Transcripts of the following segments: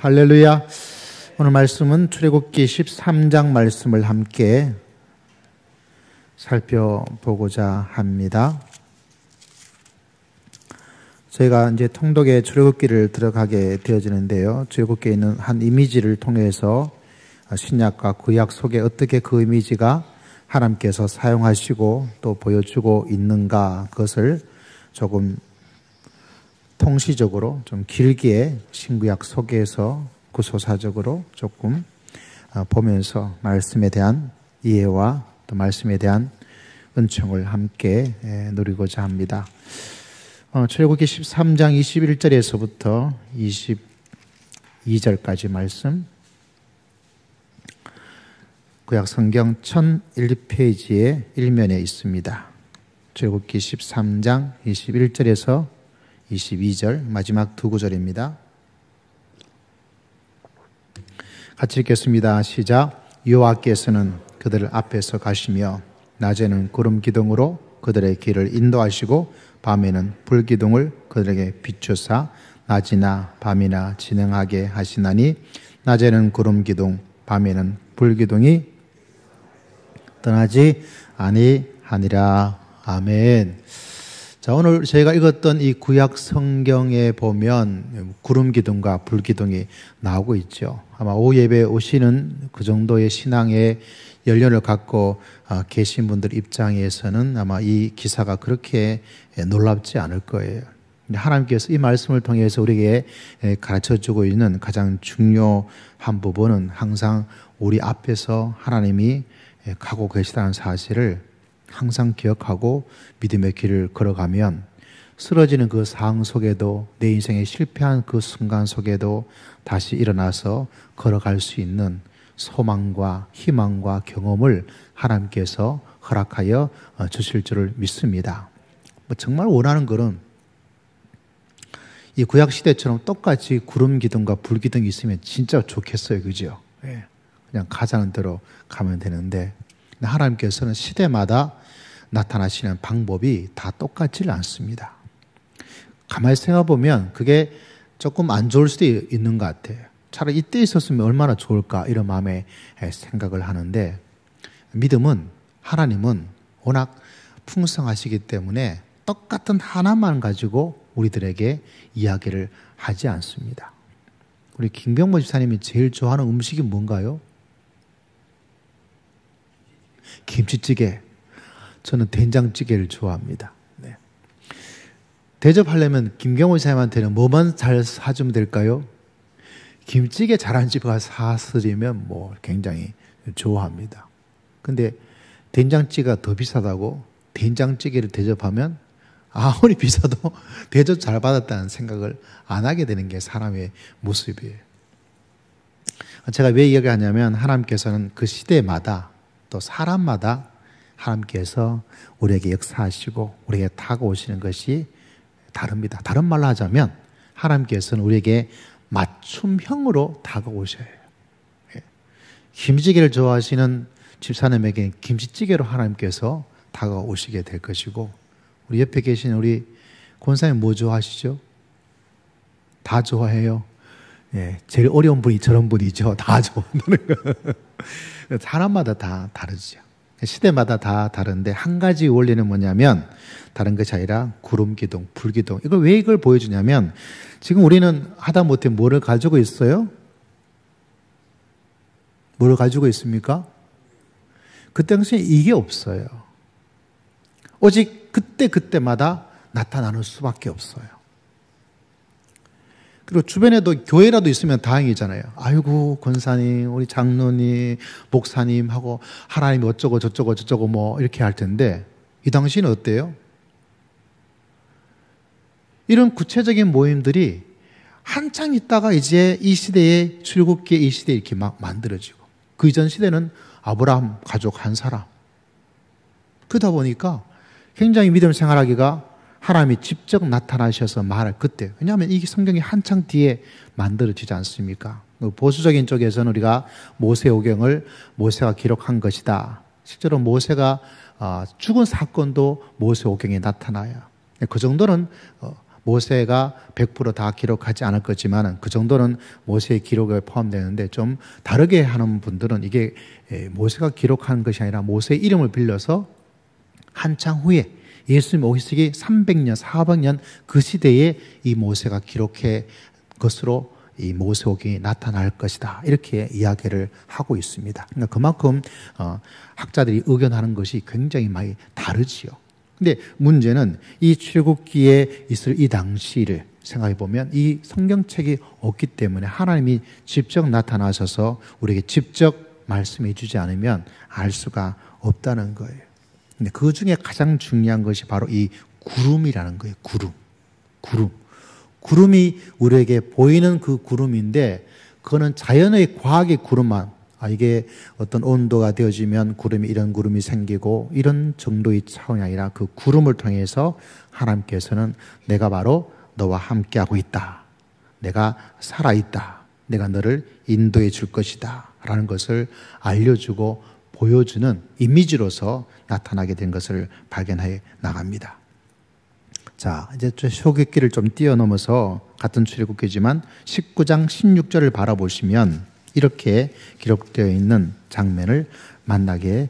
할렐루야. 오늘 말씀은 출애굽기 13장 말씀을 함께 살펴보고자 합니다. 저희가 이제 통독의 출애굽기를 들어가게 되어지는데요. 출애굽기에 있는 한 이미지를 통해서 신약과 구약 속에 어떻게 그 이미지가 하나님께서 사용하시고 또 보여주고 있는가, 그것을 조금 통시적으로 좀 길게 신구약 속에서 구소사적으로 조금 보면서 말씀에 대한 이해와 또 말씀에 대한 은총을 함께 누리고자 합니다. 출애굽기 13장 21절에서부터 22절까지 말씀, 구약 성경 1001페이지의 1면에 있습니다. 출애굽기 13장 21절에서 22절 마지막 두 구절입니다. 같이 읽겠습니다. 시작. 여호와께서는 그들 앞에서 가시며 낮에는 구름 기둥으로 그들의 길을 인도하시고 밤에는 불 기둥을 그들에게 비추사 낮이나 밤이나 진행하게 하시나니 낮에는 구름 기둥 밤에는 불 기둥이 떠나지 아니하니라. 아멘. 자, 오늘 저희가 읽었던 이 구약 성경에 보면 구름 기둥과 불 기둥이 나오고 있죠. 아마 오후 예배에 오시는 그 정도의 신앙의 연륜을 갖고 계신 분들 입장에서는 아마 이 기사가 그렇게 놀랍지 않을 거예요. 하나님께서 이 말씀을 통해서 우리에게 가르쳐주고 있는 가장 중요한 부분은 항상 우리 앞에서 하나님이 가고 계시다는 사실을 항상 기억하고 믿음의 길을 걸어가면 쓰러지는 그 상황 속에도, 내 인생에 실패한 그 순간 속에도 다시 일어나서 걸어갈 수 있는 소망과 희망과 경험을 하나님께서 허락하여 주실 줄을 믿습니다. 정말 원하는 것은 이 구약 시대처럼 똑같이 구름 기둥과 불 기둥이 있으면 진짜 좋겠어요. 그죠? 그냥 가자는 대로 가면 되는데, 하나님께서는 시대마다 나타나시는 방법이 다 똑같지는 않습니다. 가만히 생각해보면 그게 조금 안 좋을 수도 있는 것 같아요. 차라리 이때 있었으면 얼마나 좋을까, 이런 마음에 생각을 하는데, 믿음은, 하나님은 워낙 풍성하시기 때문에 똑같은 하나만 가지고 우리들에게 이야기를 하지 않습니다. 우리 김병모 집사님이 제일 좋아하는 음식이 뭔가요? 김치찌개. 저는 된장찌개를 좋아합니다. 네. 대접하려면 김경호 사님한테는 뭐만 잘 사주면 될까요? 김찌개 잘하는 집 가서 사드리면 굉장히 좋아합니다. 근데 된장찌개가 더 비싸다고 된장찌개를 대접하면 아무리 비싸도 대접 잘 받았다는 생각을 안 하게 되는 게 사람의 모습이에요. 제가 왜 이야기하냐면, 하나님께서는 그 시대마다 또 사람마다 하나님께서 우리에게 역사하시고 우리에게 다가오시는 것이 다릅니다. 다른 말로 하자면 하나님께서는 우리에게 맞춤형으로 다가오셔요. 김치찌개를 좋아하시는 집사님에게 김치찌개로 하나님께서 다가오시게 될 것이고, 우리 옆에 계신 우리 권사님 뭐 좋아하시죠? 다 좋아해요. 제일 어려운 분이 저런 분이죠. 다 좋아하는 거. 사람마다 다 다르죠. 시대마다 다 다른데, 한 가지 원리는 뭐냐면 다른 것이 아니라 구름 기둥, 불 기둥. 왜 이걸 보여주냐면, 지금 우리는 하다못해 뭐를 가지고 있어요? 뭐를 가지고 있습니까? 그 당시에 이게 없어요. 오직 그때마다 나타나는 수밖에 없어요. 그리고 주변에도 교회라도 있으면 다행이잖아요. 아이고, 권사님, 우리 장로님, 목사님 하고 하나님이 어쩌고 저쩌고 이렇게 할 텐데, 이 당시는 어때요? 이런 구체적인 모임들이 한창 있다가 이제 이 시대에, 출애굽기의 이 시대에 이렇게 막 만들어지고, 그 이전 시대는 아브라함 가족 한 사람. 그러다 보니까 굉장히 믿음 생활하기가, 하나님이 직접 나타나셔서 말할 그때, 왜냐하면 이 성경이 한창 뒤에 만들어지지 않습니까? 보수적인 쪽에서는 우리가 모세오경을 모세가 기록한 것이다. 실제로 모세가 죽은 사건도 모세오경에 나타나요. 그 정도는 모세가 100%다 기록하지 않을 거지만 그 정도는 모세의 기록에 포함되는데 좀 다르게 하는 분들은 이게 모세가 기록한 것이 아니라 모세의 이름을 빌려서 한창 후에 예수님 오시기 300년, 400년 그 시대에 이 모세가 기록해 것으로 이 모세오경이 나타날 것이다. 이렇게 이야기를 하고 있습니다. 그러니까 그만큼 학자들이 의견하는 것이 굉장히 많이 다르지요. 근데 문제는 이 출애굽기에 있을 이 당시를 생각해 보면 이 성경책이 없기 때문에 하나님이 직접 나타나셔서 우리에게 직접 말씀해 주지 않으면 알 수가 없다는 거예요. 근데 그 중에 가장 중요한 것이 바로 이 구름이라는 거예요. 구름이 우리에게 보이는 그 구름인데 그거는 자연의 과학의 구름만 이게 어떤 온도가 되어지면 이런 구름이 생기고 이런 정도의 차원이 아니라 그 구름을 통해서 하나님께서는 내가 바로 너와 함께하고 있다. 내가 살아있다. 내가 너를 인도해 줄 것이다. 라는 것을 알려주고 보여주는 이미지로서 나타나게 된 것을 발견해 나갑니다. 자, 이제 출애굽기를 좀 뛰어넘어서 같은 출애굽기지만 19장 16절을 바라보시면 이렇게 기록되어 있는 장면을 만나게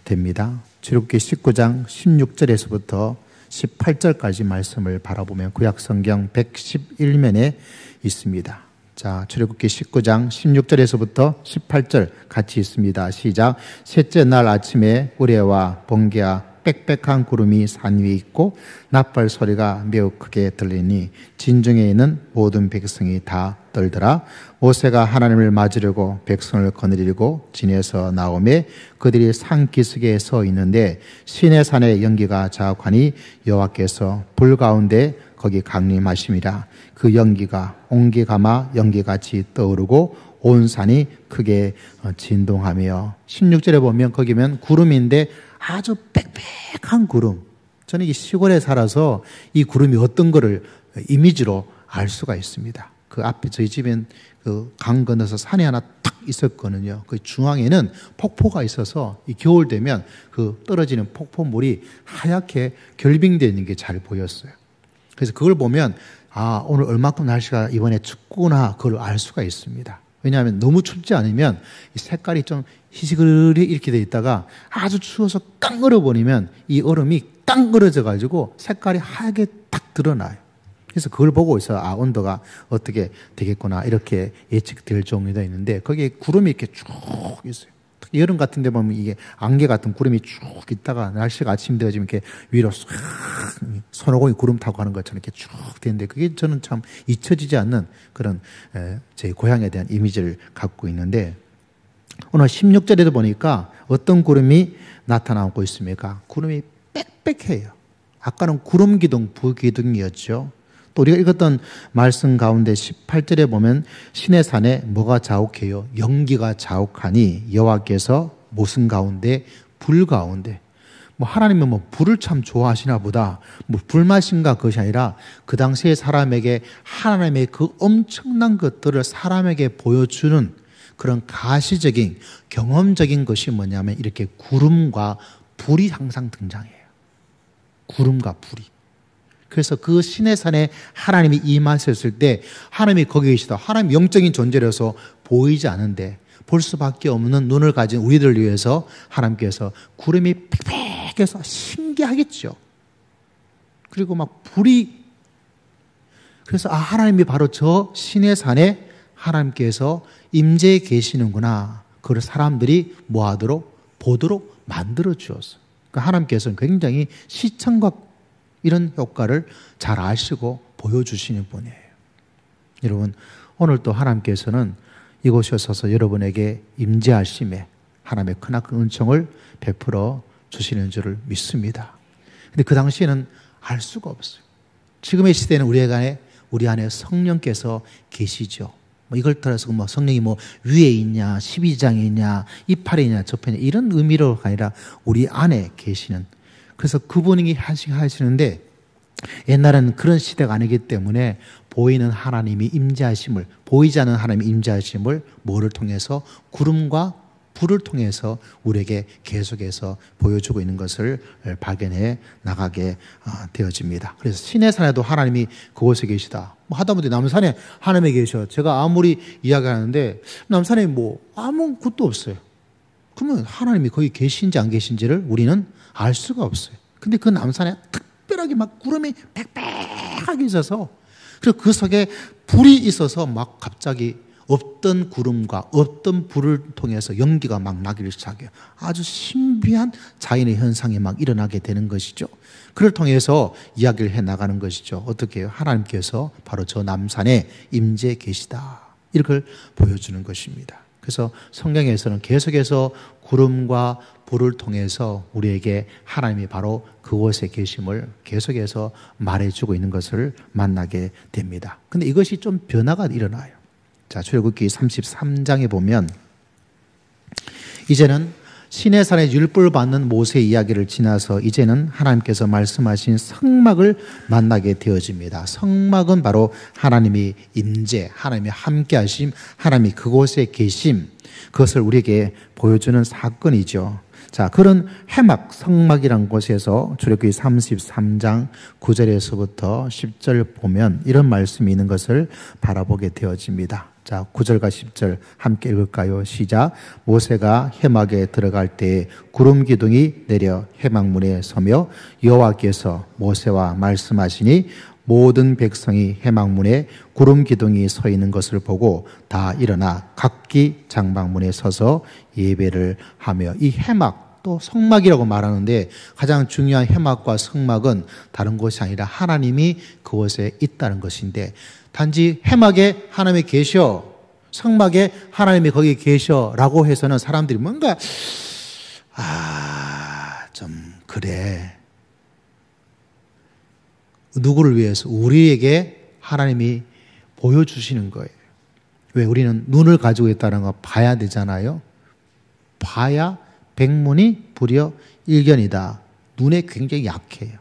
됩니다. 출애굽기 19장 16절에서부터 18절까지 말씀을 바라보면 구약성경 111면에 있습니다. 자, 출애굽기 19장 16절에서부터 18절 같이 있습니다. 시작. 셋째 날 아침에 우레와 번개와 빽빽한 구름이 산 위에 있고 나팔 소리가 매우 크게 들리니 진중에 있는 모든 백성이 다 떨더라. 모세가 하나님을 맞으려고 백성을 거느리고 진에서 나오매 그들이 산 기슭에 서 있는데 시내산의 연기가 자욱하니 여호와께서 불 가운데 거기 강림하심이라. 그 연기가 옹기가마 연기같이 떠오르고 온 산이 크게 진동하며 16절에 보면 거기면 구름인데 아주 빽빽한 구름. 저는 이 시골에 살아서 이 구름이 어떤 거를 이미지로 알 수가 있습니다. 그 앞에 저희 집엔 그 강 건너서 산이 하나 탁 있었거든요. 그 중앙에는 폭포가 있어서 이 겨울 되면 그 떨어지는 폭포물이 하얗게 결빙되어 있는 게 잘 보였어요. 그래서 그걸 보면 오늘 얼마큼 날씨가 이번에 춥구나 그걸 알 수가 있습니다. 왜냐하면 너무 춥지 않으면 이 색깔이 좀 희시그리 이렇게 돼 있다가 아주 추워서 깡 얼어버리면 이 얼음이 깡 얼어져 가지고 색깔이 하얗게 딱 드러나요. 그래서 그걸 보고 있어 온도가 어떻게 되겠구나 이렇게 예측될 정도가 있는데 거기에 구름이 이렇게 쭉 있어요. 특히 여름 같은 데 보면 이게 안개 같은 구름이 쭉 있다가 날씨가 아침 되어지면 이렇게 위로 싹 손오공이 구름 타고 가는 것처럼 이렇게 쭉 되는데 그게 저는 참 잊혀지지 않는 그런 제 고향에 대한 이미지를 갖고 있는데 오늘 16절에도 보니까 어떤 구름이 나타나고 있습니까? 구름이 빽빽해요. 아까는 구름 기둥, 부기둥이었죠. 또 우리가 읽었던 말씀 가운데 18절에 보면 시내산에 뭐가 자욱해요? 연기가 자욱하니 여호와께서 무슨 가운데? 불 가운데. 하나님은 불을 참 좋아하시나 보다. 불맛인가 그것이 아니라 그 당시의 사람에게 하나님의 그 엄청난 것들을 사람에게 보여주는 그런 가시적인 경험적인 것이 뭐냐면 이렇게 구름과 불이 항상 등장해요. 구름과 불이. 그래서 그 시내산에 하나님이 임하셨을 때 하나님이 거기 계시다. 하나님 영적인 존재라서 보이지 않은데 볼 수밖에 없는 눈을 가진 우리들을 위해서 하나님께서 구름이 빽빽해서 신기하겠죠. 그리고 불이 그래서 하나님이 바로 저 시내산에 하나님께서 임재해 계시는구나. 그걸 사람들이 뭐하도록 보도록 만들어 주었어요. 그러니까 하나님께서는 굉장히 시청과 이런 효과를 잘 아시고 보여주시는 분이에요. 여러분 오늘 또 하나님께서는 이곳에 서서 여러분에게 임재하심에 하나님의 크나큰 은총을 베풀어 주시는 줄을 믿습니다. 근데 그 당시에는 알 수가 없어요. 지금의 시대는 우리 안에 성령께서 계시죠. 이걸 따라서 성령이 위에 있냐, 12장에 있냐, 이팔에 있냐, 저편에 이런 의미로 아니라 우리 안에 계시는. 그래서 그분이 하시는데 옛날에는 그런 시대가 아니기 때문에 보이는 하나님이 임재하심을, 보이지 않는 하나님이 임재하심을 뭐를 통해서? 구름과 불을 통해서 우리에게 계속해서 보여주고 있는 것을 발견해 나가게 되어집니다. 그래서 시내산에도 하나님이 그곳에 계시다. 하다못해 남산에 하나님이 계셔. 제가 아무리 이야기하는데 남산에 아무것도 없어요. 그러면 하나님이 거기 계신지 안 계신지를 우리는 알 수가 없어요. 근데 그 남산에 특별하게 막 구름이 빽빽하게 있어서, 그리고 그 속에 불이 있어서 막 갑자기 없던 구름과 없던 불을 통해서 연기가 막 나기를 시작해요. 아주 신비한 자연의 현상이 막 일어나게 되는 것이죠. 그를 통해서 이야기를 해 나가는 것이죠. 어떻게 해요? 하나님께서 바로 저 남산에 임재해 계시다, 이걸 보여주는 것입니다. 그래서 성경에서는 계속해서 구름과 불을 통해서 우리에게 하나님이 바로 그곳에 계심을 계속해서 말해주고 있는 것을 만나게 됩니다. 근데 이것이 좀 변화가 일어나요. 자, 출애굽기 33장에 보면 이제는 시내산에 율법을 받는 모세 이야기를 지나서 이제는 하나님께서 말씀하신 성막을 만나게 되어집니다. 성막은 바로 하나님이 임재, 하나님이 함께 하심, 하나님이 그곳에 계심, 그것을 우리에게 보여주는 사건이죠. 자, 그런 해막, 성막이란 곳에서 출애굽기 33장 9절에서부터 10절 보면 이런 말씀이 있는 것을 바라보게 되어집니다. 자, 9절과 10절 함께 읽을까요? 시작. 모세가 해막에 들어갈 때 구름 기둥이 내려 해막문에 서며 여호와께서 모세와 말씀하시니 모든 백성이 해막문에 구름 기둥이 서 있는 것을 보고 다 일어나 각기 장막문에 서서 예배를 하며, 이 해막, 또 성막이라고 말하는데 가장 중요한 해막과 성막은 다른 것이 아니라 하나님이 그곳에 있다는 것인데, 단지 해막에 하나님이 계셔, 성막에 하나님이 거기 계셔 라고 해서는 사람들이 뭔가 좀 그래. 누구를 위해서? 우리에게 하나님이 보여주시는 거예요. 왜? 우리는 눈을 가지고 있다는 거 봐야 되잖아요. 봐야 백문이 불여 일견이다. 눈에 굉장히 약해요.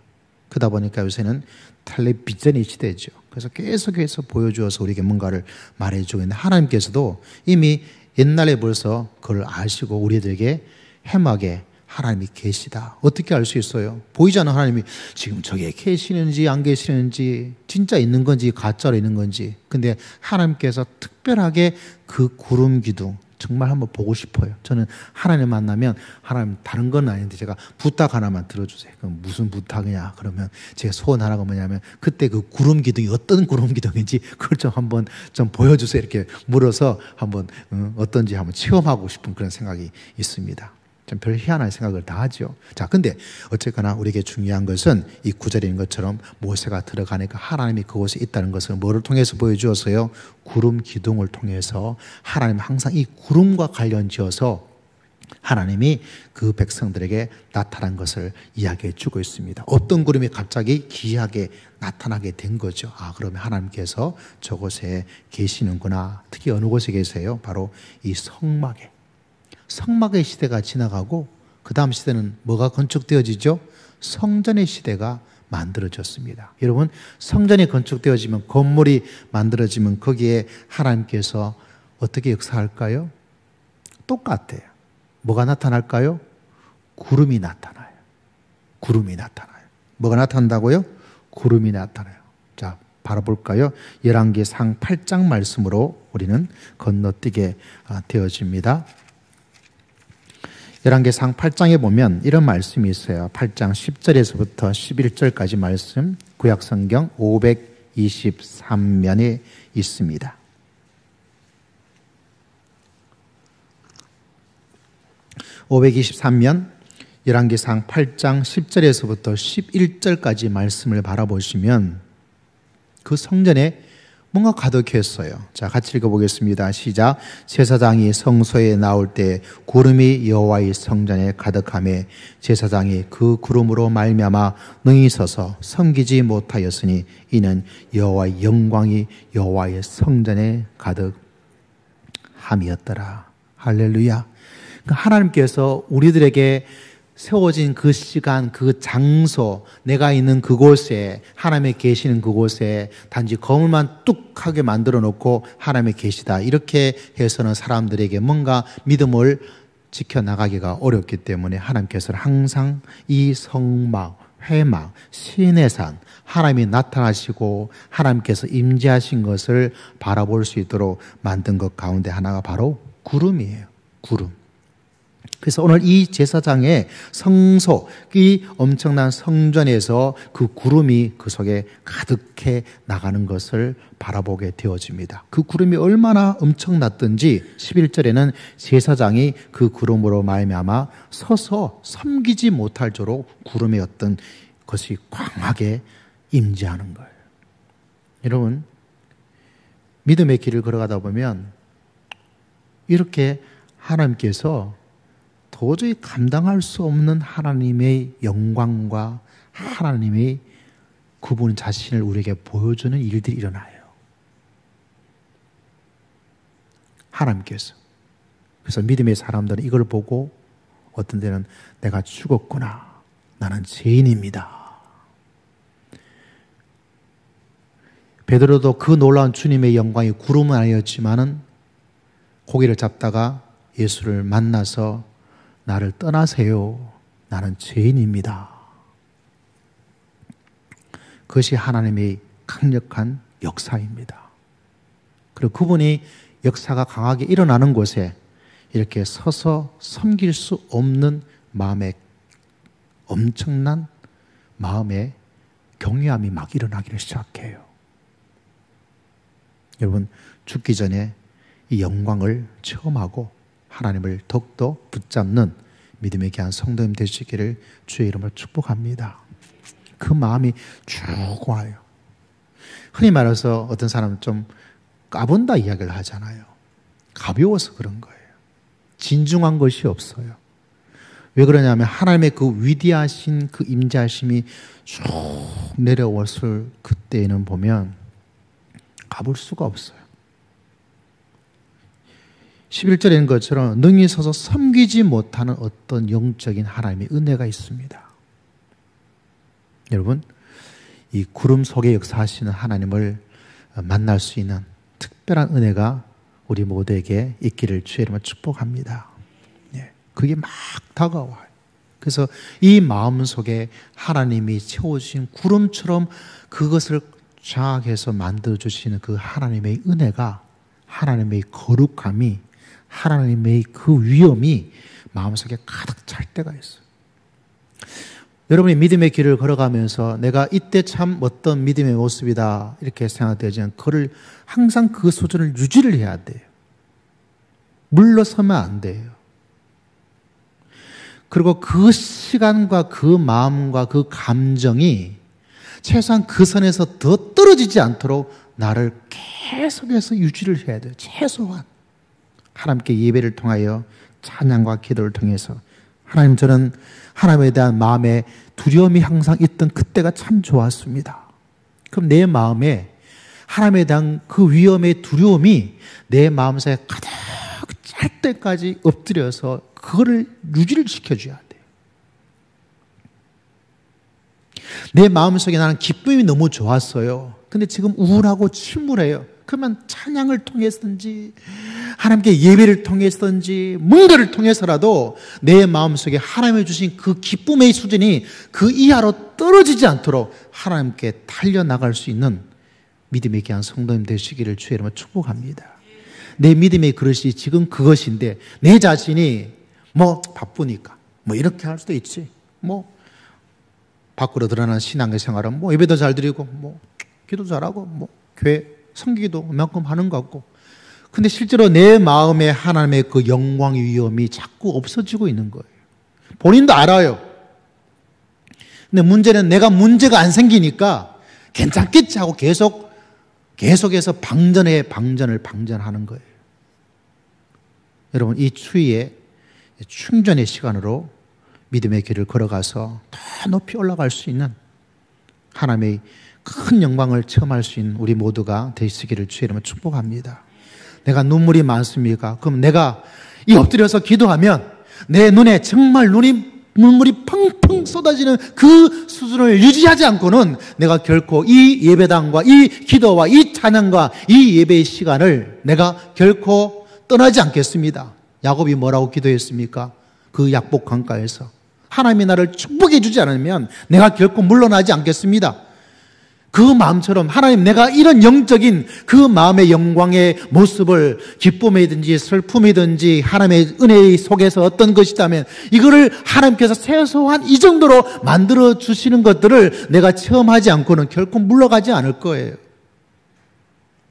그러다 보니까 요새는 텔레비전이 시대죠. 그래서 계속해서 보여주어서 우리에게 뭔가를 말해주고 있는데, 하나님께서도 이미 옛날에 벌써 그걸 아시고 우리들에게 해막에 하나님이 계시다. 어떻게 알 수 있어요? 보이지 않는 하나님이 지금 저기에 계시는지 안 계시는지, 진짜 있는 건지 가짜로 있는 건지. 근데 하나님께서 특별하게 그 구름 기둥 정말 한번 보고 싶어요. 저는 하나님 만나면 하나님 다른 건 아닌데 제가 부탁 하나만 들어주세요. 그럼 무슨 부탁이냐? 그러면 제 소원 하나가 뭐냐면 그때 그 구름 기둥이 어떤 구름 기둥인지 그걸 좀 한번 좀 보여주세요. 이렇게 물어서 한번 어떤지 한번 체험하고 싶은 그런 생각이 있습니다. 좀 별 희한한 생각을 다 하죠. 자, 근데 어쨌거나 우리에게 중요한 것은 이 구절인 것처럼 모세가 들어가니까 하나님이 그곳에 있다는 것을 뭐를 통해서 보여주었어요? 구름 기둥을 통해서 하나님 항상 이 구름과 관련 지어서 하나님이 그 백성들에게 나타난 것을 이야기해 주고 있습니다. 어떤 구름이 갑자기 기이하게 나타나게 된 거죠. 그러면 하나님께서 저곳에 계시는구나. 특히 어느 곳에 계세요? 바로 이 성막에. 성막의 시대가 지나가고 그 다음 시대는 뭐가 건축되어지죠? 성전의 시대가 만들어졌습니다. 여러분, 성전이 건축되어지면, 건물이 만들어지면 거기에 하나님께서 어떻게 역사할까요? 똑같아요. 뭐가 나타날까요? 구름이 나타나요. 구름이 나타나요. 뭐가 나타난다고요? 구름이 나타나요. 자, 바라볼까요? 열왕기상 8장 말씀으로 우리는 건너뛰게 되어집니다. 열왕기상 8장에 보면 이런 말씀이 있어요. 8장 10절에서부터 11절까지 말씀, 구약성경 523면에 있습니다. (523면) 열왕기상 8장 10절에서부터 11절까지 말씀을 바라보시면 그 성전에 뭔가 가득했어요. 자, 같이 읽어보겠습니다. 시작. 제사장이 성소에 나올 때 구름이 여호와의 성전에 가득하며 제사장이 그 구름으로 말미암아 능히 서서 섬기지 못하였으니 이는 여호와의 영광이 여호와의 성전에 가득함이었더라. 할렐루야. 하나님께서 우리들에게 세워진 그 시간, 그 장소, 내가 있는 그곳에, 하나님이 계시는 그곳에 단지 거울만 뚝하게 만들어 놓고 하나님이 계시다, 이렇게 해서는 사람들에게 뭔가 믿음을 지켜나가기가 어렵기 때문에 하나님께서는 항상 이 성막, 회막, 시인의 산, 하나님이 나타나시고 하나님께서 임재하신 것을 바라볼 수 있도록 만든 것 가운데 하나가 바로 구름이에요. 구름. 그래서 오늘 이 제사장의 성소, 이 엄청난 성전에서 그 구름이 그 속에 가득해 나가는 것을 바라보게 되어집니다. 그 구름이 얼마나 엄청났던지 11절에는 제사장이 그 구름으로 말미암아 서서 섬기지 못할 정도로 구름의 어떤 것이 광하게 임재하는 거예요. 여러분, 믿음의 길을 걸어가다 보면 이렇게 하나님께서 도저히 감당할 수 없는 하나님의 영광과 하나님의 그분 자신을 우리에게 보여주는 일들이 일어나요. 하나님께서. 그래서 믿음의 사람들은 이걸 보고 어떤 때는 내가 죽었구나. 나는 죄인입니다. 베드로도 그 놀라운 주님의 영광이 구름은 아니었지만은 고기를 잡다가 예수를 만나서 나를 떠나세요. 나는 죄인입니다. 그것이 하나님의 강력한 역사입니다. 그리고 그분이 역사가 강하게 일어나는 곳에 이렇게 서서 섬길 수 없는 마음의 엄청난 마음의 경외함이 막 일어나기를 시작해요. 여러분, 죽기 전에 이 영광을 체험하고 하나님을 더욱더 붙잡는 믿음의 귀한 성도님 되시기를 주의 이름으로 축복합니다. 그 마음이 쭉 와요. 흔히 말해서 어떤 사람은 좀 까분다 이야기를 하잖아요. 가벼워서 그런 거예요. 진중한 것이 없어요. 왜 그러냐면 하나님의 그 위대하신 그 임재하심이 쭉 내려왔을 그때에는 보면 가볼 수가 없어요. 11절에 있는 것처럼 능히 서서 섬기지 못하는 어떤 영적인 하나님의 은혜가 있습니다. 여러분, 이 구름 속에 역사하시는 하나님을 만날 수 있는 특별한 은혜가 우리 모두에게 있기를 주의 이름으로 축복합니다. 그게 막 다가와요. 그래서 이 마음 속에 하나님이 채워주신 구름처럼 그것을 장악해서 만들어주시는 그 하나님의 은혜가, 하나님의 거룩함이, 하나님의 그 위엄이 마음속에 가득 찰 때가 있어요. 여러분이 믿음의 길을 걸어가면서 내가 이때 참 어떤 믿음의 모습이다 이렇게 생각되지만 그를 항상 그 수준을 유지를 해야 돼요. 물러서면 안 돼요. 그리고 그 시간과 그 마음과 그 감정이 최소한 그 선에서 더 떨어지지 않도록 나를 계속해서 유지를 해야 돼요. 최소한. 하나님께 예배를 통하여 찬양과 기도를 통해서 하나님, 저는 하나님에 대한 마음의 두려움이 항상 있던 그때가 참 좋았습니다. 그럼 내 마음에 하나님에 대한 그 위험의 두려움이 내 마음속에 가득 찰 때까지 엎드려서 그거를 유지를 시켜줘야 돼요. 내 마음속에 나는 기쁨이 너무 좋았어요. 근데 지금 우울하고 침울해요. 그러면 찬양을 통해서든지 하나님께 예배를 통해서든지 뭔가를 통해서라도 내 마음속에 하나님이 주신 그 기쁨의 수준이 그 이하로 떨어지지 않도록 하나님께 달려나갈 수 있는 믿음의 귀한 성도님 되시기를 주의 이름으로 축복합니다. 내 믿음의 그릇이 지금 그것인데 내 자신이 바쁘니까 이렇게 할 수도 있지. 밖으로 드러나는 신앙의 생활은 예배도 잘 드리고 기도 잘하고 교회 섬기기도 만큼 하는 것 같고, 근데 실제로 내 마음에 하나님의 그 영광의 위엄이 자꾸 없어지고 있는 거예요. 본인도 알아요. 근데 문제는 내가 문제가 안 생기니까 괜찮겠지 하고 계속해서 방전하는 거예요. 여러분, 이 추위에 충전의 시간으로 믿음의 길을 걸어가서 더 높이 올라갈 수 있는 하나님의 큰 영광을 체험할 수 있는 우리 모두가 되시기를 주의 이름으로 축복합니다. 내가 눈물이 많습니까? 그럼 내가 이 엎드려서 기도하면 내 눈에 정말 눈물이 펑펑 쏟아지는 그 수준을 유지하지 않고는 내가 결코 이 예배당과 이 기도와 이 찬양과 이 예배의 시간을 내가 결코 떠나지 않겠습니다. 야곱이 뭐라고 기도했습니까? 그 약복 강가에서 하나님이 나를 축복해 주지 않으면 내가 결코 물러나지 않겠습니다. 그 마음처럼 하나님, 내가 이런 영적인 그 마음의 영광의 모습을 기쁨이든지 슬픔이든지 하나님의 은혜 속에서 어떤 것이 있다면 이거를 하나님께서 최소한 이 정도로 만들어 주시는 것들을 내가 체험하지 않고는 결코 물러가지 않을 거예요.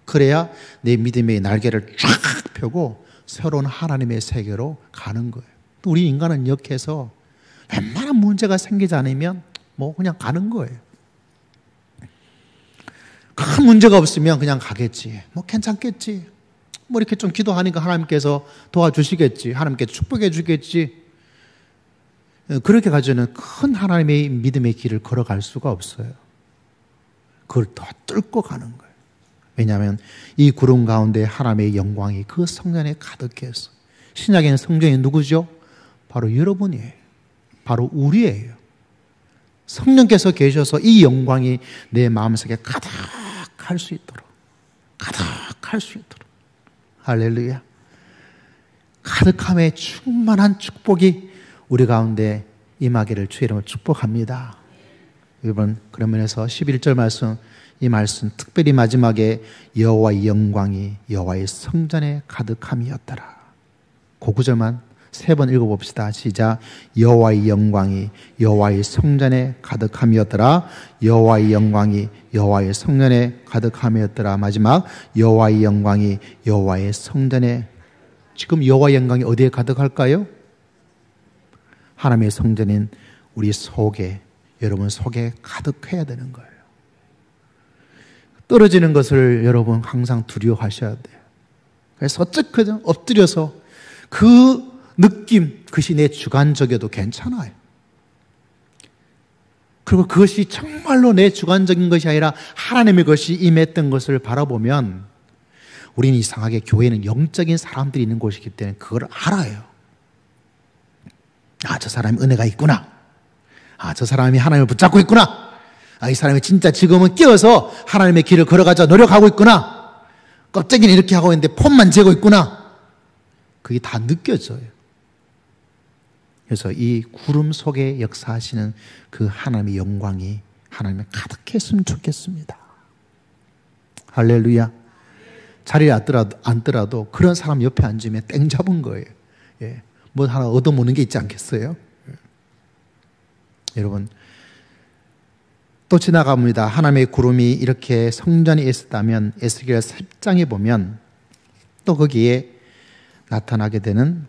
그래야 내 믿음의 날개를 쫙 펴고 새로운 하나님의 세계로 가는 거예요. 또 우리 인간은 역해서 웬만한 문제가 생기지 않으면 뭐 그냥 가는 거예요. 큰 문제가 없으면 그냥 가겠지. 뭐 괜찮겠지. 뭐 이렇게 좀 기도하니까 하나님께서 도와주시겠지. 하나님께 축복해 주겠지. 그렇게 가지고는 큰 하나님의 믿음의 길을 걸어갈 수가 없어요. 그걸 더 뚫고 가는 거예요. 왜냐하면 이 구름 가운데 하나님의 영광이 그 성전에 가득해서, 신약에는 성전이 누구죠? 바로 여러분이에요. 바로 우리예요. 성령께서 계셔서 이 영광이 내 마음속에 가득할 수 있도록, 가득할 수 있도록. 할렐루야. 가득함에 충만한 축복이 우리 가운데 임하기를 주의 이름으로 축복합니다. 여러분, 그런 면에서 11절 말씀, 이 말씀 특별히 마지막에 여호와의 영광이 여호와의 성전에 가득함이었더라. 그 구절만 세 번 읽어봅시다. 시작. 여호와의 영광이 여호와의 성전에 가득함이었더라. 여호와의 영광이 여호와의 성전에 가득함이었더라. 마지막, 여호와의 영광이 여호와의 성전에. 지금 여호와의 영광이 어디에 가득할까요? 하나님의 성전인 우리 속에, 여러분 속에 가득해야 되는 거예요. 떨어지는 것을 여러분 항상 두려워하셔야 돼요. 그래서 어쨌든 엎드려서 그 느낌, 그것이 내 주관적이어도 괜찮아요. 그리고 그것이 정말로 내 주관적인 것이 아니라 하나님의 것이 임했던 것을 바라보면, 우리는 이상하게 교회는 영적인 사람들이 있는 곳이기 때문에 그걸 알아요. 아, 저 사람이 은혜가 있구나. 아, 저 사람이 하나님을 붙잡고 있구나. 아, 이 사람이 진짜 지금은 깨어서 하나님의 길을 걸어가자 노력하고 있구나. 껍데기는 이렇게 하고 있는데 폼만 재고 있구나. 그게 다 느껴져요. 그래서 이 구름 속에 역사하시는 그 하나님의 영광이 하나님의 가득했으면 좋겠습니다. 할렐루야. 자리에 앉더라도 그런 사람 옆에 앉으면 땡 잡은 거예요. 예. 뭐 하나 얻어먹는 게 있지 않겠어요? 예. 여러분, 또 지나갑니다. 하나님의 구름이 이렇게 성전에 있었다면 에스겔 10장에 보면 또 거기에 나타나게 되는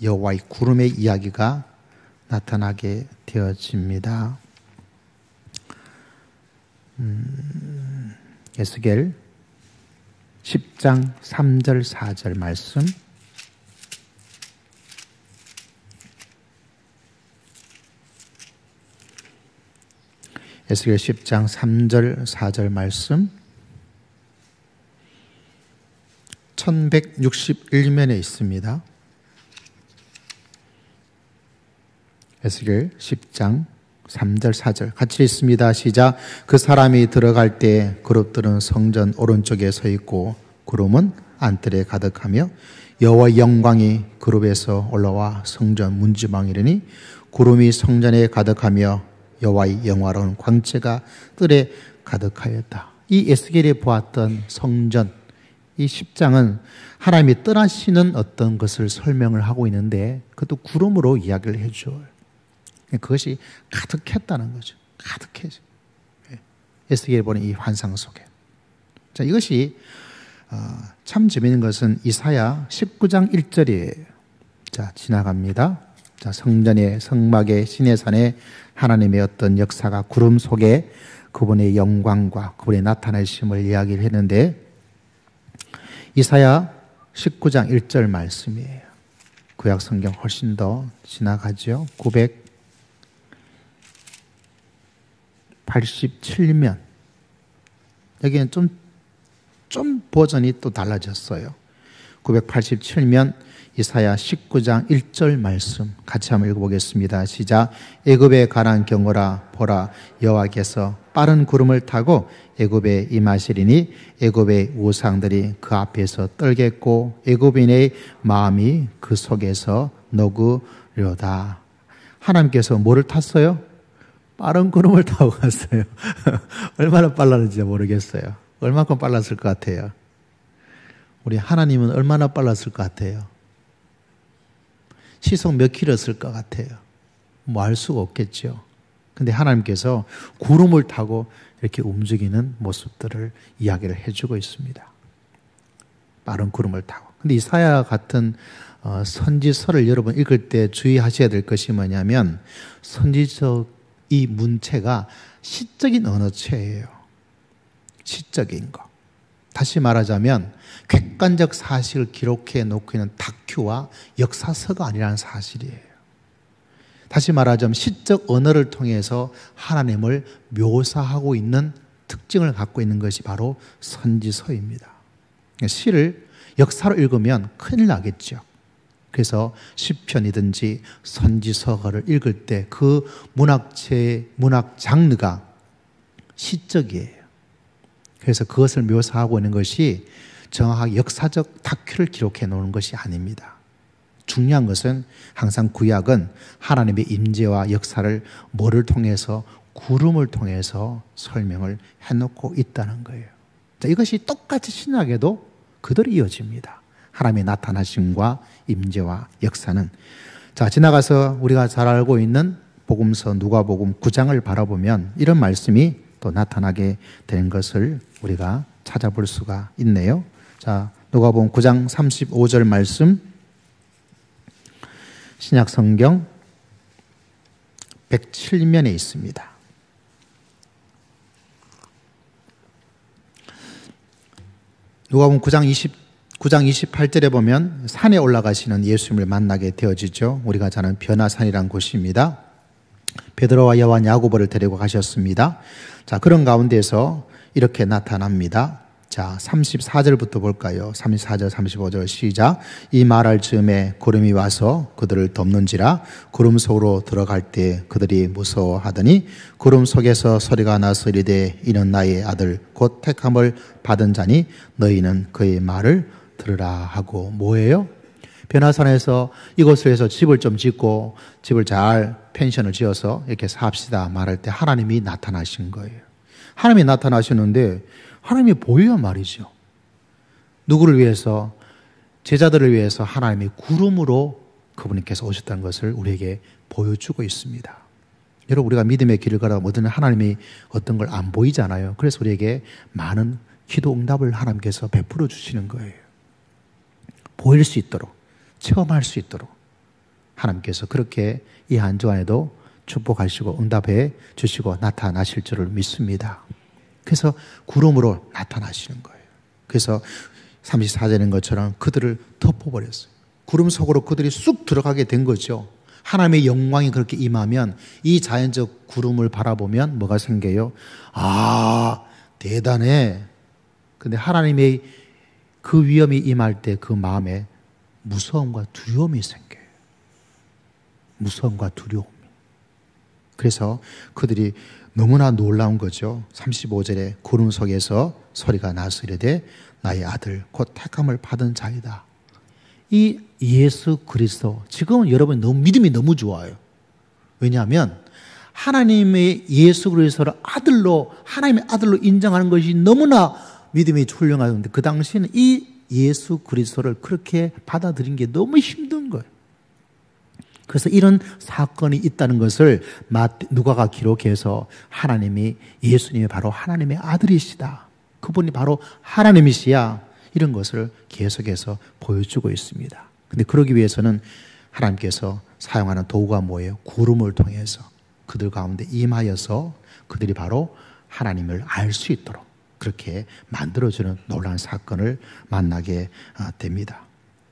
여호와의 구름의 이야기가 나타나게 되어집니다. 에스겔 10장 3절 4절 말씀. 에스겔 10장 3절 4절 말씀. 1161면에 있습니다. 에스겔 10장 3절 4절 같이 있습니다. 시작. 그 사람이 들어갈 때 그룹들은 성전 오른쪽에 서 있고 구름은 안뜰에 가득하며 여호와의 영광이 그룹에서 올라와 성전 문지방에 이르니 구름이 성전에 가득하며 여호와의 영화로운 광채가 뜰에 가득하였다. 이 에스겔이 보았던 성전, 이 10장은 하나님이 떠나시는 어떤 것을 설명을 하고 있는데 그것도 구름으로 이야기를 해줘요. 그것이 가득했다는 거죠. 가득해져. 에스겔이 보는 이 환상 속에. 자, 이것이 참 재미있는 것은 이사야 19장 1절이에요. 자, 지나갑니다. 자, 성전의 성막의 시내산에 하나님의 어떤 역사가 구름 속에 그분의 영광과 그분의 나타나심을 이야기를 했는데 이사야 19장 1절 말씀이에요. 구약 성경 훨씬 더 지나가죠. 987면 여기는 좀 버전이 또 달라졌어요. 987면 이사야 19장 1절 말씀 같이 한번 읽어보겠습니다. 시작. 애굽에 가난 경고라. 보라, 여호와께서 빠른 구름을 타고 애굽에 임하시리니 애굽의 우상들이 그 앞에서 떨겠고 애굽인의 마음이 그 속에서 녹으려다. 하나님께서 뭐를 탔어요? 빠른 구름을 타고 갔어요. 얼마나 빨랐는지 모르겠어요. 얼마큼 빨랐을 것 같아요? 우리 하나님은 얼마나 빨랐을 것 같아요? 시속 몇 킬로였을 것 같아요? 뭐 알 수가 없겠죠. 근데 하나님께서 구름을 타고 이렇게 움직이는 모습들을 이야기를 해주고 있습니다. 빠른 구름을 타고. 근데 이사야 같은 선지서를 여러분 읽을 때 주의하셔야 될 것이 뭐냐면 선지서 이 문체가 시적인 언어체예요. 시적인 거. 다시 말하자면 객관적 사실을 기록해 놓고 있는 다큐와 역사서가 아니라는 사실이에요. 다시 말하자면 시적 언어를 통해서 하나님을 묘사하고 있는 특징을 갖고 있는 것이 바로 선지서입니다. 시를 역사로 읽으면 큰일 나겠죠. 그래서 시편이든지 선지서가를 읽을 때 그 문학 장르가 시적이에요. 그래서 그것을 묘사하고 있는 것이 정확하게 역사적 다큐를 기록해 놓는 것이 아닙니다. 중요한 것은 항상 구약은 하나님의 임재와 역사를 뭐를 통해서 구름을 통해서 설명을 해놓고 있다는 거예요. 자, 이것이 똑같이 신약에도 그대로 이어집니다. 하나님의 나타나심과 임재와 역사는. 자, 지나가서 우리가 잘 알고 있는 복음서 누가복음 9장을 바라보면 이런 말씀이 또 나타나게 되는 것을 우리가 찾아볼 수가 있네요. 자, 누가복음 9장 35절 말씀, 신약 성경 107면에 있습니다. 누가복음 9장 28절에 보면 산에 올라가시는 예수님을 만나게 되어지죠. 우리가 잘 아는 변화산이라는 곳입니다. 베드로와 요한, 야고보를 데리고 가셨습니다. 자, 그런 가운데서 이렇게 나타납니다. 자, 34절부터 볼까요? 34절, 35절 시작. 이 말할 즈음에 구름이 와서 그들을 덮는지라. 구름 속으로 들어갈 때 그들이 무서워하더니 구름 속에서 소리가 나서 이르되 이는 나의 아들 곧 택함을 받은 자니 너희는 그의 말을 들으라 하고. 뭐예요? 변화산에서 이곳에서 집을 좀 짓고 집을 잘 펜션을 지어서 이렇게 삽시다 말할 때 하나님이 나타나신 거예요. 하나님이 나타나셨는데 하나님이 보여 말이죠. 누구를 위해서? 제자들을 위해서 하나님이 구름으로 그분께서 오셨다는 것을 우리에게 보여주고 있습니다. 여러분, 우리가 믿음의 길을 걸어가면 하나님이 어떤 걸 안 보이잖아요. 그래서 우리에게 많은 기도 응답을 하나님께서 베풀어 주시는 거예요. 보일 수 있도록, 체험할 수 있도록 하나님께서 그렇게 이 한 주간에도 축복하시고 응답해 주시고 나타나실 줄을 믿습니다. 그래서 구름으로 나타나시는 거예요. 그래서 34절인 것처럼 그들을 덮어버렸어요. 구름 속으로 그들이 쑥 들어가게 된 거죠. 하나님의 영광이 그렇게 임하면 이 자연적 구름을 바라보면 뭐가 생겨요? 아, 대단해. 근데 하나님의 그 위험이 임할 때 그 마음에 무서움과 두려움이 생겨요. 무서움과 두려움. 그래서 그들이 너무나 놀라운 거죠. 35절에 구름 속에서 소리가 나서 이르되 나의 아들 곧 택함을 받은 자이다. 이 예수 그리스도, 지금은 여러분 너무 믿음이 너무 좋아요. 왜냐하면 하나님의 예수 그리스도를 아들로, 하나님의 아들로 인정하는 것이 너무나 믿음이 훌륭하던데 그 당시에는 이 예수 그리스도를 그렇게 받아들인 게 너무 힘든 거예요. 그래서 이런 사건이 있다는 것을 누가가 기록해서 하나님이, 예수님이 바로 하나님의 아들이시다, 그분이 바로 하나님이시야, 이런 것을 계속해서 보여주고 있습니다. 그런데 그러기 위해서는 하나님께서 사용하는 도구가 뭐예요? 구름을 통해서 그들 가운데 임하여서 그들이 바로 하나님을 알 수 있도록 그렇게 만들어주는 놀라운 사건을 만나게 됩니다.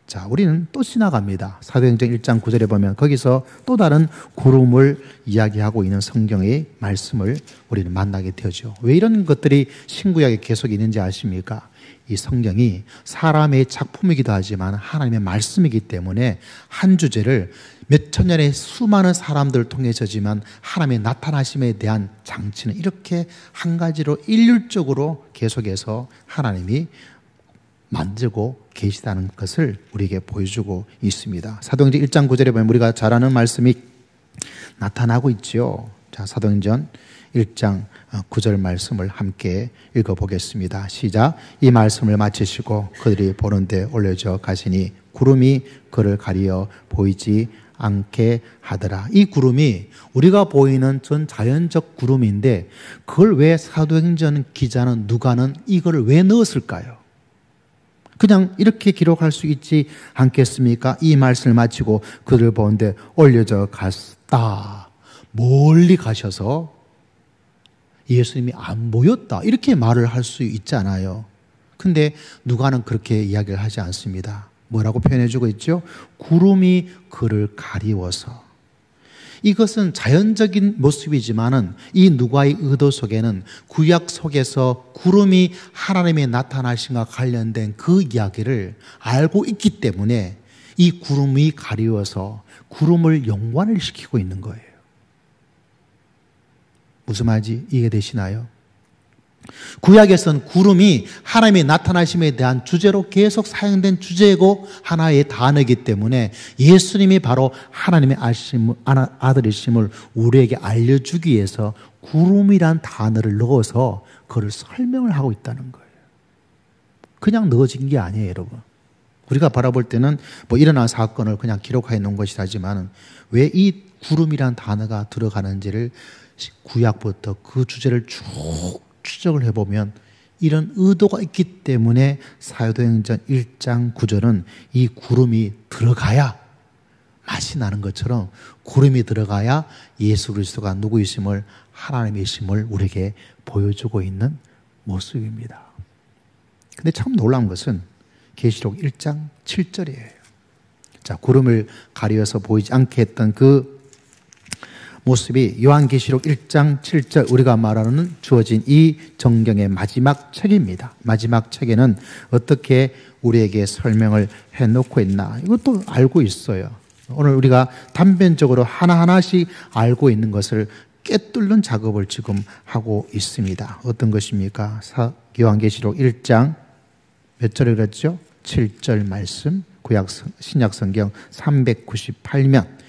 자, 우리는 또 지나갑니다. 사도행전 1장 9절에 보면 거기서 또 다른 구름을 이야기하고 있는 성경의 말씀을 우리는 만나게 되죠. 왜 이런 것들이 신구약에 계속 있는지 아십니까? 이 성경이 사람의 작품이기도 하지만 하나님의 말씀이기 때문에 한 주제를 몇 천 년의 수많은 사람들을 통해서지만 하나님의 나타나심에 대한 장치는 이렇게 한 가지로 일률적으로 계속해서 하나님이 만들고 계시다는 것을 우리에게 보여주고 있습니다. 사도행전 1장 9절에 보면 우리가 잘 아는 말씀이 나타나고 있죠. 자, 사도행전 1장 9절 말씀을 함께 읽어보겠습니다. 시작. 이 말씀을 마치시고 그들이 보는데 올려져 가시니 구름이 그를 가리어 보이지 않게 하더라. 이 구름이 우리가 보이는 전 자연적 구름인데 그걸 왜 사도행전 기자는 누가는 이걸 왜 넣었을까요? 그냥 이렇게 기록할 수 있지 않겠습니까? 이 말씀을 마치고 그를 보는데 올려져 갔다. 멀리 가셔서 예수님이 안 보였다. 이렇게 말을 할 수 있잖아요. 근데 누가는 그렇게 이야기를 하지 않습니다. 뭐라고 표현해주고 있죠? 구름이 그를 가리워서. 이것은 자연적인 모습이지만은 이 누가의 의도 속에는 구약 속에서 구름이 하나님의 나타나심과 관련된 그 이야기를 알고 있기 때문에 이 구름이 가리워서 구름을 연관을 시키고 있는 거예요. 무슨 말인지 이해되시나요? 구약에서는 구름이 하나님의 나타나심에 대한 주제로 계속 사용된 주제고 하나의 단어이기 때문에 예수님이 바로 하나님의 아들이심을 우리에게 알려주기 위해서 구름이란 단어를 넣어서 그걸 설명을 하고 있다는 거예요. 그냥 넣어진 게 아니에요, 여러분. 우리가 바라볼 때는 뭐 일어난 사건을 그냥 기록해 놓은 것이라지만 왜 이 구름이란 단어가 들어가는지를 구약부터 그 주제를 쭉 추적을 해보면 이런 의도가 있기 때문에 사도행전 1장 9절은 이 구름이 들어가야 맛이 나는 것처럼 구름이 들어가야 예수 그리스도가 누구이심을 하나님이심을 우리에게 보여주고 있는 모습입니다. 근데 참 놀라운 것은 계시록 1장 7절이에요. 자, 구름을 가리어서 보이지 않게 했던 그 모습이 요한계시록 1장 7절 우리가 말하는 주어진 이 정경의 마지막 책입니다. 마지막 책에는 어떻게 우리에게 설명을 해놓고 있나 이것도 알고 있어요. 오늘 우리가 단편적으로 하나하나씩 알고 있는 것을 꿰뚫는 작업을 지금 하고 있습니다. 어떤 것입니까? 요한계시록 1장 몇 절에 그랬죠? 7절 말씀 신약성경 398면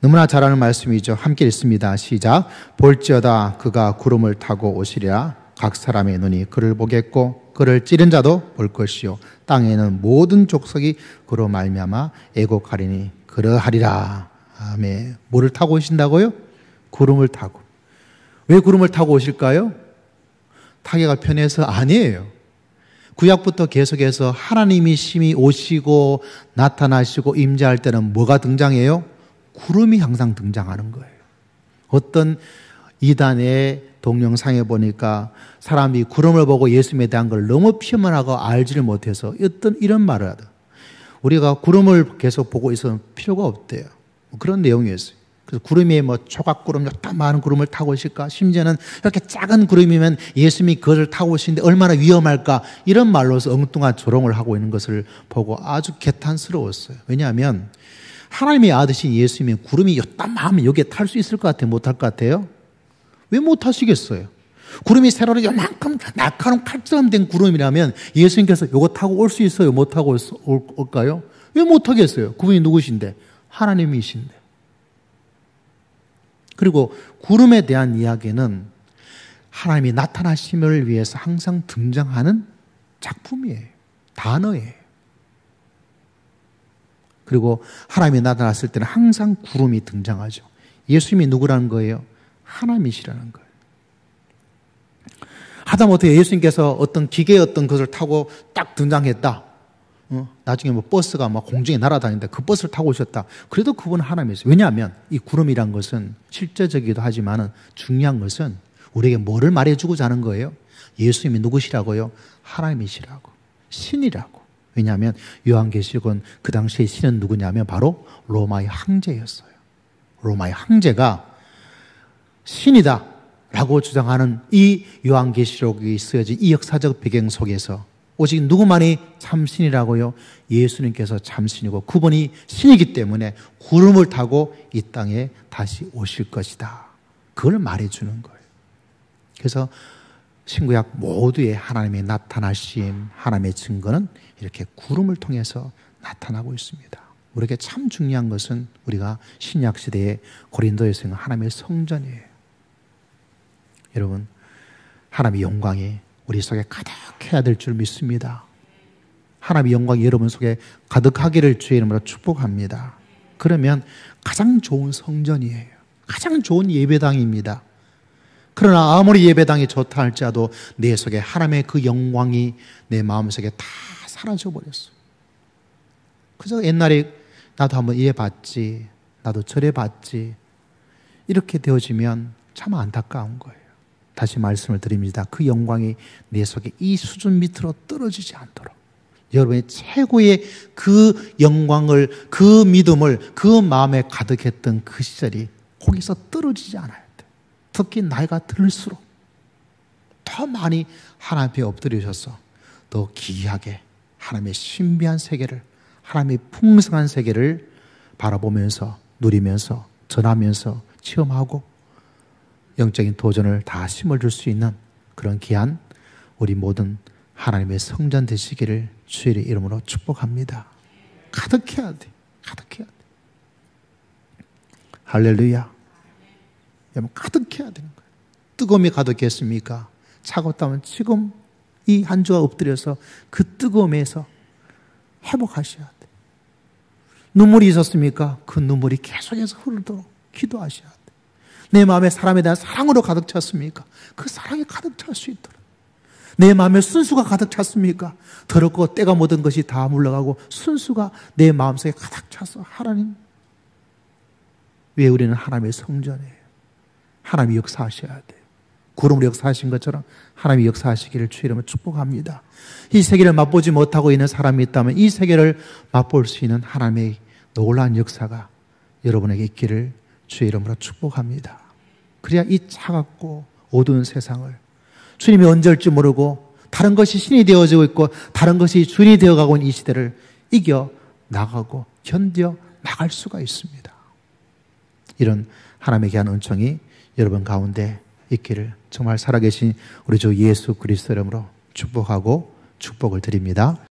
너무나 잘 아는 말씀이죠. 함께 읽습니다. 시작. 볼지어다 그가 구름을 타고 오시리라. 각 사람의 눈이 그를 보겠고 그를 찌른 자도 볼 것이요 땅에는 모든 족속이 그로 말미암아 애곡하리니 그러하리라. 아멘. 뭐를 타고 오신다고요? 구름을 타고. 왜 구름을 타고 오실까요? 타기가 편해서 아니에요. 구약부터 계속해서 하나님이 심히 오시고 나타나시고 임재할 때는 뭐가 등장해요? 구름이 항상 등장하는 거예요. 어떤 이단의 동영상에 보니까 사람이 구름을 보고 예수님에 대한 걸 너무 표현하고 알지를 못해서 어떤 이런 말을 하다. 우리가 구름을 계속 보고 있어도 필요가 없대요. 그런 내용이었어요. 그래서 구름이 뭐 조각구름, 요딴 많은 구름을 타고 오실까? 심지어는 이렇게 작은 구름이면 예수님이 그것을 타고 오시는데 얼마나 위험할까? 이런 말로서 엉뚱한 조롱을 하고 있는 것을 보고 아주 개탄스러웠어요. 왜냐하면 하나님의 아드신 예수님이 구름이 요딴만 여기에 탈 수 있을 것 같아요? 못 탈 것 같아요? 왜 못 타시겠어요? 구름이 세로로 요만큼 날카로운 칼처럼 된 구름이라면 예수님께서 요거 타고 올 수 있어요? 못 타고 올까요? 왜 못 하겠어요? 그분이 누구신데? 하나님이신데. 그리고 구름에 대한 이야기는 하나님이 나타나심을 위해서 항상 등장하는 작품이에요. 단어예요. 그리고 하나님이 나타났을 때는 항상 구름이 등장하죠. 예수님이 누구라는 거예요? 하나님이시라는 거예요. 하다못해 예수님께서 어떤 기계의 어떤 것을 타고 딱 등장했다. 나중에 뭐 버스가 막 공중에 날아다닌다. 그 버스를 타고 오셨다. 그래도 그분은 하나님이세요. 왜냐하면 이 구름이란 것은 실제적이기도 하지만 중요한 것은 우리에게 뭐를 말해주고자 하는 거예요? 예수님이 누구시라고요? 하나님이시라고. 신이라고. 왜냐하면 요한계시록은 그 당시에 신은 누구냐면 바로 로마의 황제였어요. 로마의 황제가 신이다 라고 주장하는 이 요한계시록이 쓰여진 이 역사적 배경 속에서 오직 누구만이 참신이라고요? 예수님께서 참신이고 그분이 신이기 때문에 구름을 타고 이 땅에 다시 오실 것이다. 그걸 말해주는 거예요. 그래서 신구약 모두의 하나님의 나타나심, 하나님의 증거는 이렇게 구름을 통해서 나타나고 있습니다. 우리에게 참 중요한 것은 우리가 신약 시대의 고린도에서 있는 하나님의 성전이에요. 여러분, 하나님의 영광이 우리 속에 가득해야 될 줄 믿습니다. 하나님의 영광이 여러분 속에 가득하기를 주의 이름으로 축복합니다. 그러면 가장 좋은 성전이에요. 가장 좋은 예배당입니다. 그러나 아무리 예배당이 좋다 할지라도 내 속에 하나님의 그 영광이 내 마음속에 다 사라져 버렸어. 그저 옛날에 나도 한번 이래 봤지, 나도 저래 봤지, 이렇게 되어지면 참 안타까운 거예요. 다시 말씀을 드립니다. 그 영광이 내 속에 이 수준 밑으로 떨어지지 않도록 여러분의 최고의 그 영광을, 그 믿음을 그 마음에 가득했던 그 시절이 거기서 떨어지지 않아야 돼. 특히 나이가 들수록 더 많이 하나님 앞에 엎드리셔서 더 기이하게 하나님의 신비한 세계를, 하나님의 풍성한 세계를 바라보면서 누리면서 전하면서 체험하고 영적인 도전을 다 심어줄 수 있는 그런 귀한 우리 모든 하나님의 성전 되시기를 주의 이름으로 축복합니다. 가득해야 돼. 가득해야 돼. 할렐루야. 여러분 가득해야 되는 거예요. 뜨거움이 가득했습니까? 차갑다면 지금 이 한 주가 엎드려서 그 뜨거움에서 회복하셔야 돼. 눈물이 있었습니까? 그 눈물이 계속해서 흐르도록 기도하셔야 돼. 내 마음에 사람에 대한 사랑으로 가득 찼습니까? 그 사랑이 가득 찰 수 있도록. 내 마음에 순수가 가득 찼습니까? 더럽고 때가 묻은 것이 다 물러가고 순수가 내 마음속에 가득 차서 하나님, 왜 우리는 하나님의 성전이에요? 하나님이 역사하셔야 돼요. 구름으로 역사하신 것처럼 하나님이 역사하시기를 주의 이름으로 축복합니다. 이 세계를 맛보지 못하고 있는 사람이 있다면 이 세계를 맛볼 수 있는 하나님의 놀라운 역사가 여러분에게 있기를 주의 이름으로 축복합니다. 그래야 이 차갑고 어두운 세상을 주님이 언제 올지 모르고 다른 것이 신이 되어지고 있고 다른 것이 주인이 되어가고 있는 이 시대를 이겨 나가고 견뎌 나갈 수가 있습니다. 이런 하나님의 귀한 은총이 여러분 가운데 있기를 정말 살아계신 우리 주 예수 그리스도 이름으로 축복하고 축복을 드립니다.